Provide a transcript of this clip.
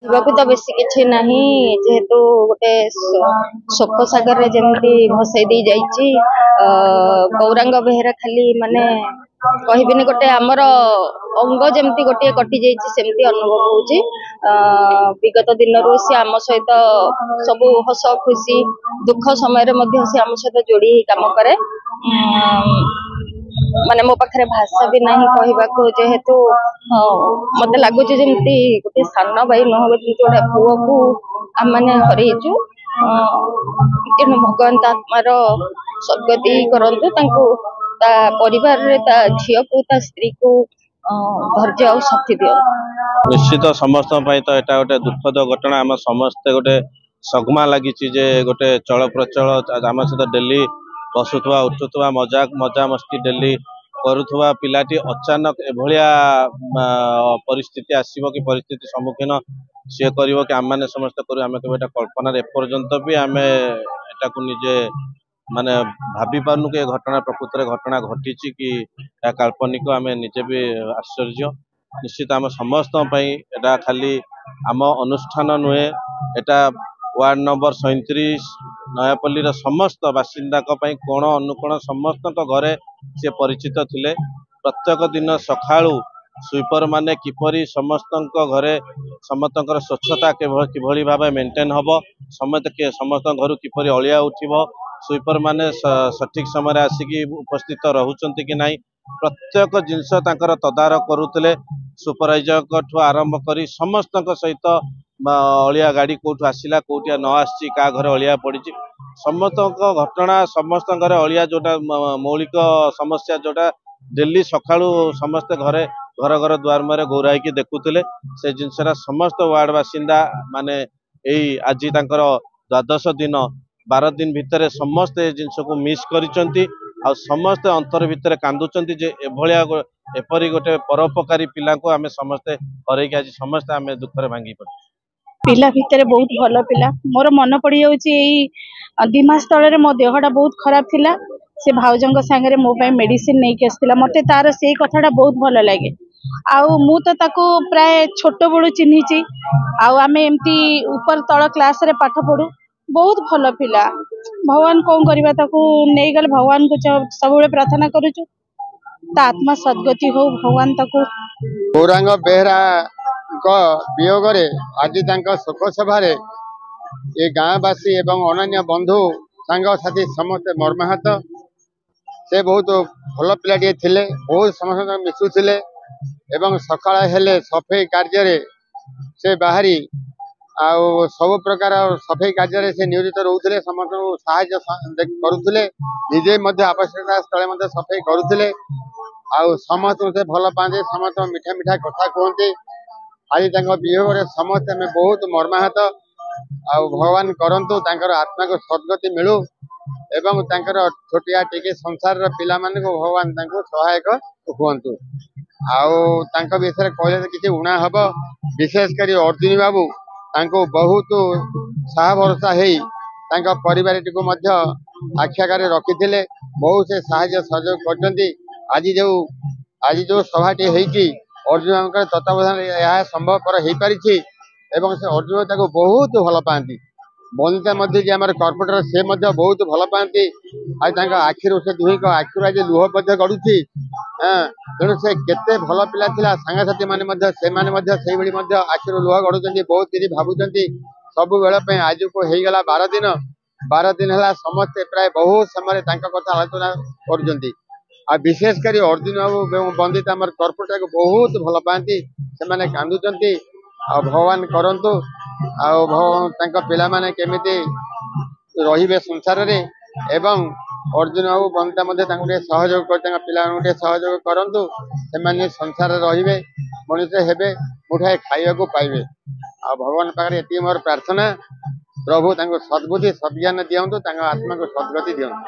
कहवाक तो बेसी किसी ना जेहेतु गोटे शोक सागर जमी भसई दी जाइए गौरांग बेहेरा खाली माने कहबिनी गोटे आमर अंग जमती गोटे कटि जाती अनुभव होची विगत दिन सी आम सहित सब हस खुशी दुख समय से आम सहित जोड़ी काम करे माने मो पाखे भाषा भी नहीं कहवाक जेहेतु मत लगुच जमी गोटे सान भाई नुह गोटे पुओ को आम मैंने हरइचु तेणु भगवान आत्मार सद्गति करंतु परिवार झील को स्त्री को धैर्य और शक्ति दियंतु। निश्चित समस्त तो यहाँ गोटे दुखद घटना आम समस्ते गोटे सगमा लगी गोटे चल प्रचल आम सहित डेली बसुवा उठुवा मजाक मजा मस्ती डेली करुवा पिलाटी अचानक एभलिया परिस्थिति आसब कि परिस्थिति सम्मुखीन सी कर कि आम मैंने समस्त करूँ आम के कल्पना एपर्यंत भी आम एटा को निजे माने भाभी पार्नु कि घटना प्रकृत घटना घटी कि काल्पनिक आम निजे भी आश्चर्य। निश्चित आम समस्त एटा खाली आम अनुष्ठान नुहे एटा वार्ड नंबर 37 नयापल्ली समस्त बासिंदा कोण अनुकोण समस्त घरे सी परिचित थिले। प्रत्येक दिन सकाळू स्वीपर माने किपरि समस्त घरे समस्त स्वच्छता किभली भाव मेंटेन हम समस्त घर किपरि अलिया उठिबो स्वीपर माने सठिक समय आसिकी उपस्थित रहउचंती कि नहीं प्रत्येक जिनस तदारख करुले सुपरवाइजर आरंभ कर समस्त सहित अलिया गाड़ी कौटू आसला कौटिया न आसी क्या घर अलिया पड़ी समस्त घटना समस्त घर अलिया जोटा मौलिक समस्या जोटा डेली सकाळू समस्त घरे घर घर द्वार मुहर गौराई देखुले से जिनसा समस्त वार्ड बासिंदा माने यही आज द्वादश दिन 12 दिन भितर समस्त जिनस को मिस करिसंती आ समस्त अंतर भितर कांदुचंती जे एपरी गोटे परोपकारी पिला को आमे समस्ते हरैक आज समस्त आमे दुखरे भांगी पड़ पिला भितर बहुत भल पिला मोर मन पड़ जा 2 मास तले मो देहटा बहुत खराब थिला से भाउजंग सांगे मो मेडिसिन नहीं कि आसला मते तार से कथाटा बहुत भल लगे आउ मु तो ताको प्राय छोट बड़ू चिन्हिची आउ आमे एमती ऊपर तल क्लास रे पाठ पढ़ू बहुत भल पिला भगवान कौन करबा ताको नहीं गले भगवान को सब प्रार्थना करूछु ता आत्मा सद्गति हो भगवान ताको। गौरांग बेहरा वियोग आज शोक सभा ये गाँववासी एवं अन्य बंधु सांग साथी समस्त मर्माहत से बहुत भल पिलाटे थिले बहुत समस्त मिशुले एवं सकाळ हेले सफाई कार्य से बाहरी आउ सब प्रकार सफाई कार्य से नियोजित रोते समस्त साहाय्य करुले निजे आवश्यकता स्थले सफाई करुले आउ समस्त से भल पाते समस्त मिठा मिठा कथा कहते आज वियोग समस्त आम बहुत मर्माहत आउ भगवान करंतु आत्मा को सद्गति मिलू एवं छोटिया टिके संसार पिला माने को भगवान सहायक हुंतु आउ विषय कहले किसी उणा हम विशेषकर अर्जुन बाबू बहुत साहा भरोसा हो परिवार टी आख्याकार रखी बहुत से साहाय्य सहयोग कर जो सभाटी होती अर्जुन तत्वावधान यह संभवपर हो पारी एवं से अर्जुन बहुत भल पाती बंदिता कर्पोरेटर से बहुत भल पाती आखिर से दुही आखिर आज लुह गड़ुची तेणु से केते भल पिला थिला सांगसाथी माने आखिर लुह गड़ुचंती बहुत किसी भावुचंती सब बेले आज को होगला 12 दिन है समस्ते प्राय बहुत समय कथा आलोचना कर विशेषकर अर्जुन बाबू बंदिता कर्पोरेटर को बहुत भल पाती से कांदुचंती भगवान करंतु पिला माने केमिति रहिबे संसार रे एवं अर्जुन बाबू बंदिता सहयोग कर पिला सहयोग करंतु से संसार रहिबे मनुष्य हेबे मुठाए खाइबा को पाइबे आ भगवान पाखरे एति मोर प्रार्थना प्रभु सद्बुद्धि सद्ज्ञान दियंतु आत्मा को सद्गति दियंतु।